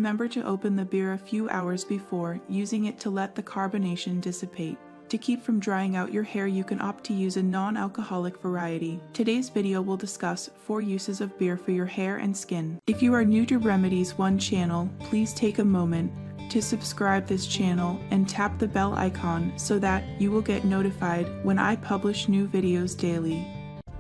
Remember to open the beer a few hours before using it to let the carbonation dissipate. To keep from drying out your hair, you can opt to use a non-alcoholic variety. Today's video will discuss 4 uses of beer for your hair and skin. If you are new to Remedies One channel, please take a moment to subscribe this channel and tap the bell icon so that you will get notified when I publish new videos daily.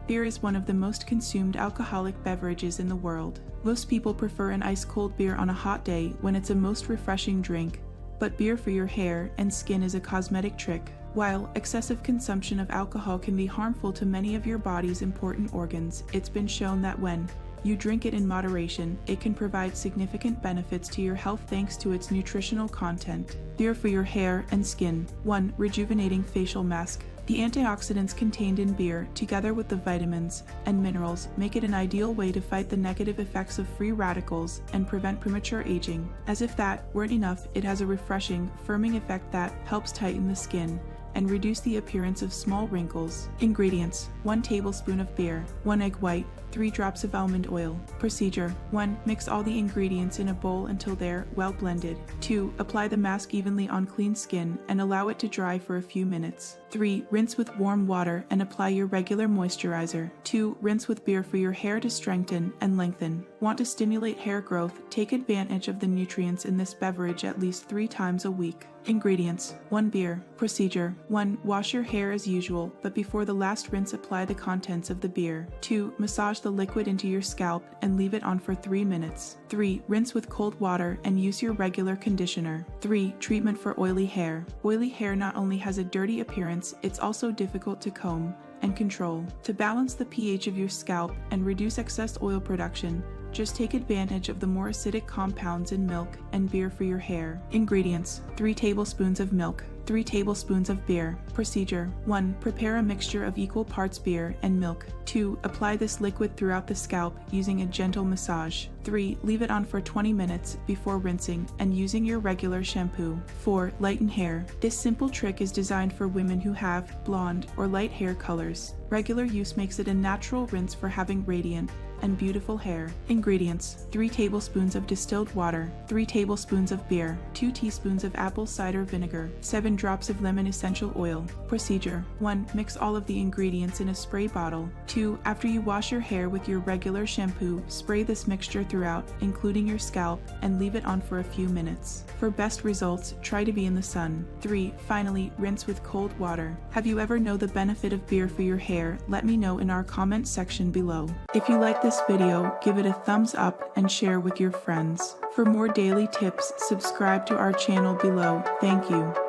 Beer is one of the most consumed alcoholic beverages in the world. Most people prefer an ice-cold beer on a hot day when it's a most refreshing drink, but beer for your hair and skin is a cosmetic trick. While excessive consumption of alcohol can be harmful to many of your body's important organs, it's been shown that when you drink it in moderation, it can provide significant benefits to your health thanks to its nutritional content. Beer for your hair and skin. 1. Rejuvenating facial mask. The antioxidants contained in beer, together with the vitamins and minerals, make it an ideal way to fight the negative effects of free radicals and prevent premature aging. As if that weren't enough, it has a refreshing, firming effect that helps tighten the skin and reduce the appearance of small wrinkles. Ingredients: 1 tablespoon of beer, 1 egg white, 3 drops of almond oil. Procedure: 1. Mix all the ingredients in a bowl until they're well blended. 2. Apply the mask evenly on clean skin and allow it to dry for a few minutes. 3. Rinse with warm water and apply your regular moisturizer. 2. Rinse with beer for your hair to strengthen and lengthen. Want to stimulate hair growth? Take advantage of the nutrients in this beverage at least 3 times a week. Ingredients: 1 beer. Procedure: 1. Wash your hair as usual, but before the last rinse apply the contents of the beer. 2. Massage the liquid into your scalp and leave it on for 3 minutes. 3. Rinse with cold water and use your regular conditioner. 3. Treatment for oily hair. Oily hair not only has a dirty appearance, it's also difficult to comb and control. To balance the pH of your scalp and reduce excess oil production, just take advantage of the more acidic compounds in milk and beer for your hair. Ingredients: 3 tablespoons of milk, 3 tablespoons of beer. Procedure: 1. Prepare a mixture of equal parts beer and milk. 2. Apply this liquid throughout the scalp using a gentle massage. 3. Leave it on for 20 minutes before rinsing and using your regular shampoo. 4. Lighten hair. This simple trick is designed for women who have blonde or light hair colors. Regular use makes it a natural rinse for having radiant and beautiful hair. Ingredients: 3 tablespoons of distilled water, 3 tablespoons of beer, 2 teaspoons of apple cider vinegar, 7 drops of lemon essential oil. Procedure: 1. Mix all of the ingredients in a spray bottle. 2. After you wash your hair with your regular shampoo, spray this mixture throughout, including your scalp, and leave it on for a few minutes. For best results, try to be in the sun. 3. Finally, rinse with cold water. Have you ever known the benefit of beer for your hair? Let me know in our comment section below. If you like this video, give it a thumbs up and share with your friends. For more daily tips, subscribe to our channel below. Thank you.